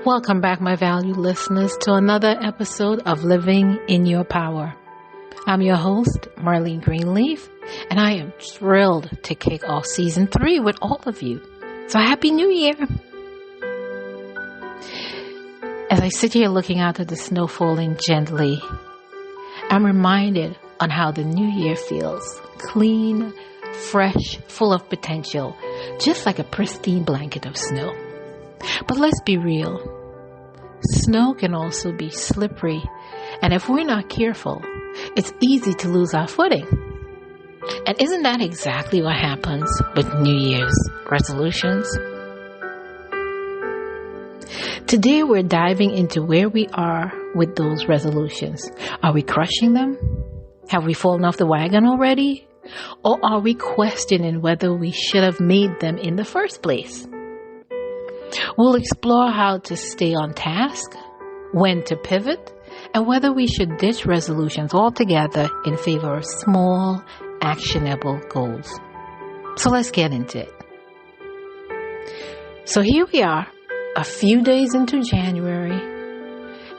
Welcome back, my valued listeners, to another episode of Living in Your Power. I'm your host, Marleen Greenleaf, and I am thrilled to kick off Season 3 with all of you. So Happy New Year! As I sit here looking out at the snow falling gently, I'm reminded on how the new year feels. Clean, fresh, full of potential, just like a pristine blanket of snow. But let's be real. Snow can also be slippery, and if we're not careful, it's easy to lose our footing. And isn't that exactly what happens with New Year's resolutions? Today we're diving into where we are with those resolutions. Are we crushing them? Have we fallen off the wagon already? Or are we questioning whether we should have made them in the first place? We'll explore how to stay on task, when to pivot, and whether we should ditch resolutions altogether in favor of small, actionable goals. So let's get into it. So here we are, a few days into January,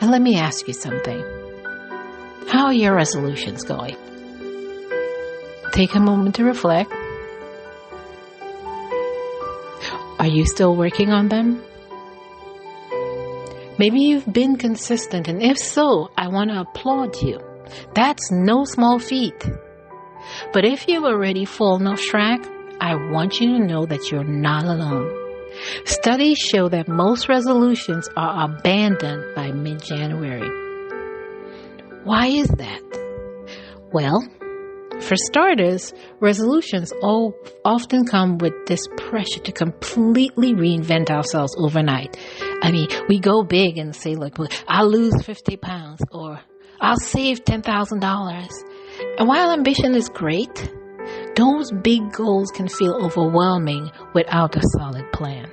and let me ask you something. How are your resolutions going? Take a moment to reflect. Are you still working on them? Maybe you've been consistent, and if so, I want to applaud you. That's no small feat. But if you've already fallen off track, I want you to know that you're not alone. Studies show that most resolutions are abandoned by mid-January. Why is that? Well, for starters, resolutions often come with this pressure to completely reinvent ourselves overnight. I mean, we go big and say, like, I'll lose 50 pounds or I'll save $10,000. And while ambition is great, those big goals can feel overwhelming without a solid plan.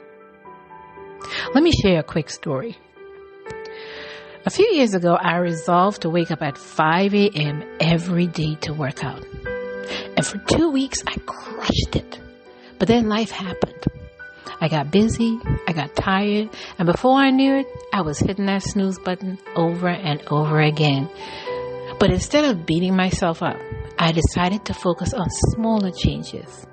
Let me share a quick story. A few years ago, I resolved to wake up at 5 a.m. every day to work out. And for 2 weeks, I crushed it. But then life happened. I got busy, I got tired, and before I knew it, I was hitting that snooze button over and over again. But instead of beating myself up, I decided to focus on smaller changes.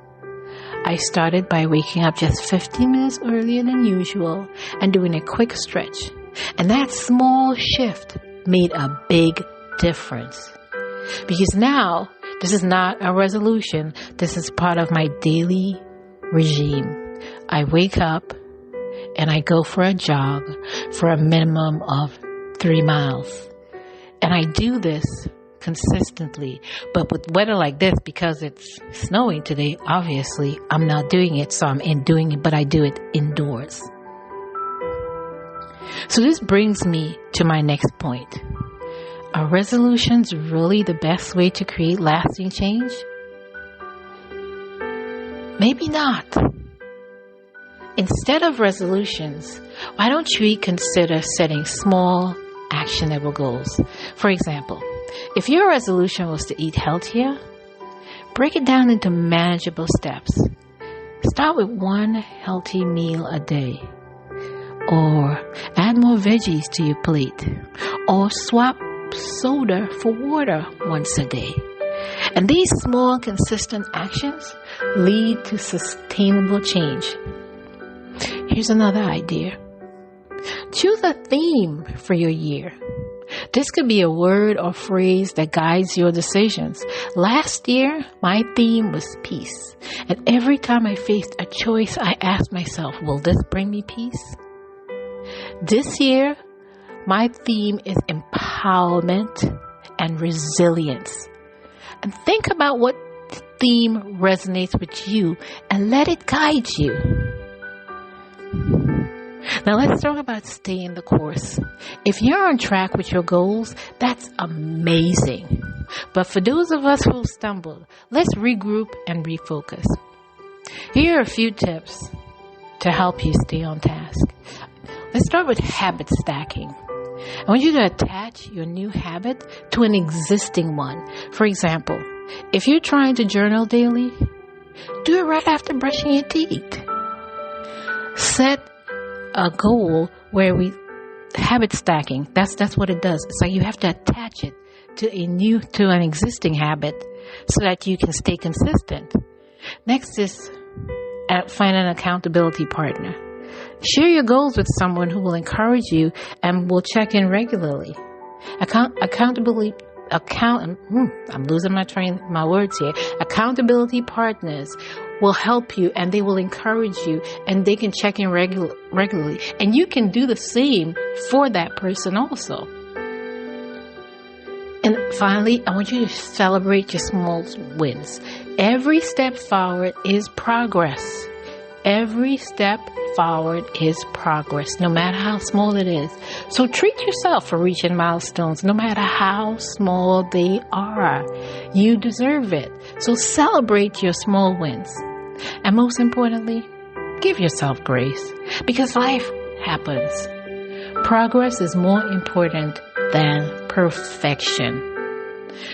I started by waking up just 15 minutes earlier than usual and doing a quick stretch. And that small shift made a big difference. Because now, this is not a resolution. This is part of my daily regime. I wake up and I go for a jog for a minimum of 3 miles. And I do this consistently. But with weather like this, because it's snowing today, obviously, I'm not doing it. So I'm doing it, but I do it indoors. So this brings me to my next point. Are resolutions really the best way to create lasting change? Maybe not. Instead of resolutions, why don't we consider setting small, actionable goals? For example, if your resolution was to eat healthier, break it down into manageable steps. Start with one healthy meal a day. Or add more veggies to your plate. Or swap soda for water once a day. And these small, consistent actions lead to sustainable change. Here's another idea. Choose a theme for your year. This could be a word or phrase that guides your decisions. Last year, my theme was peace. And every time I faced a choice, I asked myself, will this bring me peace? This year, my theme is empowerment and resilience. And think about what theme resonates with you and let it guide you. Now let's talk about staying the course. If you're on track with your goals, that's amazing. But for those of us who stumbled, let's regroup and refocus. Here are a few tips to help you stay on task. Let's start with habit stacking. I want you to attach your new habit to an existing one. For example, if you're trying to journal daily, do it right after brushing your teeth. Set a goal where habit stacking. That's what it does. It's like you have to attach it to an existing habit so that you can stay consistent. Next is find an accountability partner. Share your goals with someone who will encourage you and will check in regularly. Accountability. I'm losing my words here. Accountability partners will help you and they will encourage you and they can check in regularly. And you can do the same for that person also. And finally, I want you to celebrate your small wins. Every step forward is progress. Every step forward is progress, no matter how small it is. So treat yourself for reaching milestones, no matter how small they are. You deserve it. So celebrate your small wins. And most importantly, give yourself grace, because life happens. Progress is more important than perfection.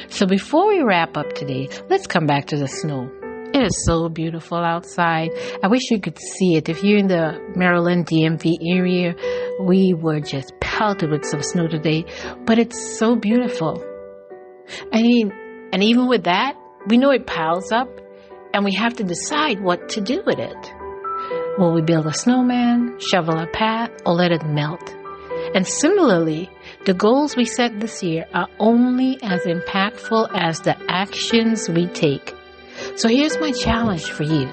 So before we wrap up today, let's come back to the snow. It is so beautiful outside. I wish you could see it. If you're in the Maryland DMV area, we were just pelted with some snow today, but it's so beautiful. I mean, and even with that, we know it piles up and we have to decide what to do with it. Will we build a snowman, shovel a path, or let it melt? And similarly, the goals we set this year are only as impactful as the actions we take. So here's my challenge for you.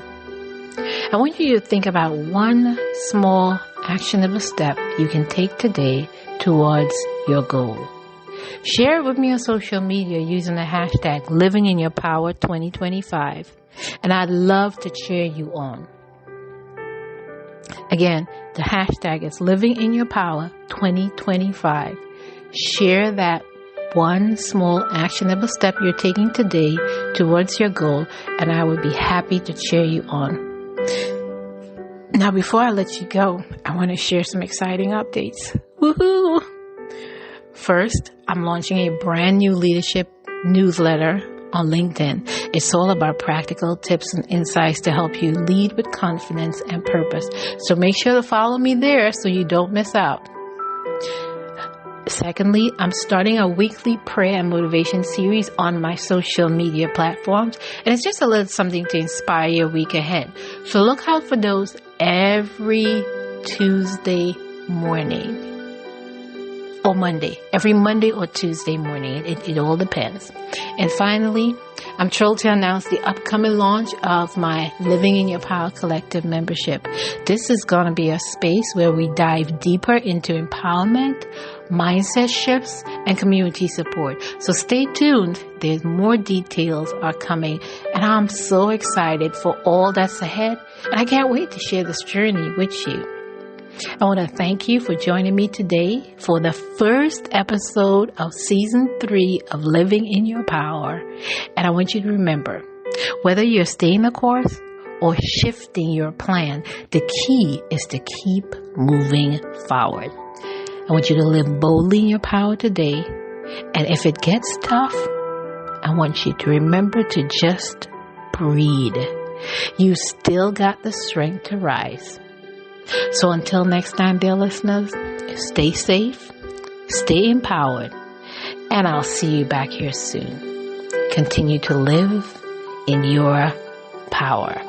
I want you to think about one small actionable step you can take today towards your goal. Share it with me on social media using the hashtag LivingInYourPower2025, and I'd love to cheer you on. Again, the hashtag is LivingInYourPower2025. Share that one small actionable step you're taking today towards your goal, and I would be happy to cheer you on. Now, before I let you go, I want to share some exciting updates. Woohoo! First, I'm launching a brand new leadership newsletter on LinkedIn. It's all about practical tips and insights to help you lead with confidence and purpose. So make sure to follow me there so you don't miss out. Secondly, I'm starting a weekly prayer and motivation series on my social media platforms, and it's just a little something to inspire your week ahead. So look out for those every Tuesday morning or Monday, every Monday or Tuesday morning. It all depends. And finally, I'm thrilled to announce the upcoming launch of my Living in Your Power Collective membership. This is going to be a space where we dive deeper into empowerment, mindset shifts, and community support. So stay tuned. There's more details are coming, and I'm so excited for all that's ahead, and I can't wait to share this journey with you. I want to thank you for joining me today for the first episode of Season 3 of Living in Your Power. And I want you to remember, whether you're staying the course or shifting your plan, the key is to keep moving forward. I want you to live boldly in your power today. And if it gets tough, I want you to remember to just breathe. You still got the strength to rise. So until next time, dear listeners, stay safe, stay empowered, and I'll see you back here soon. Continue to live in your power.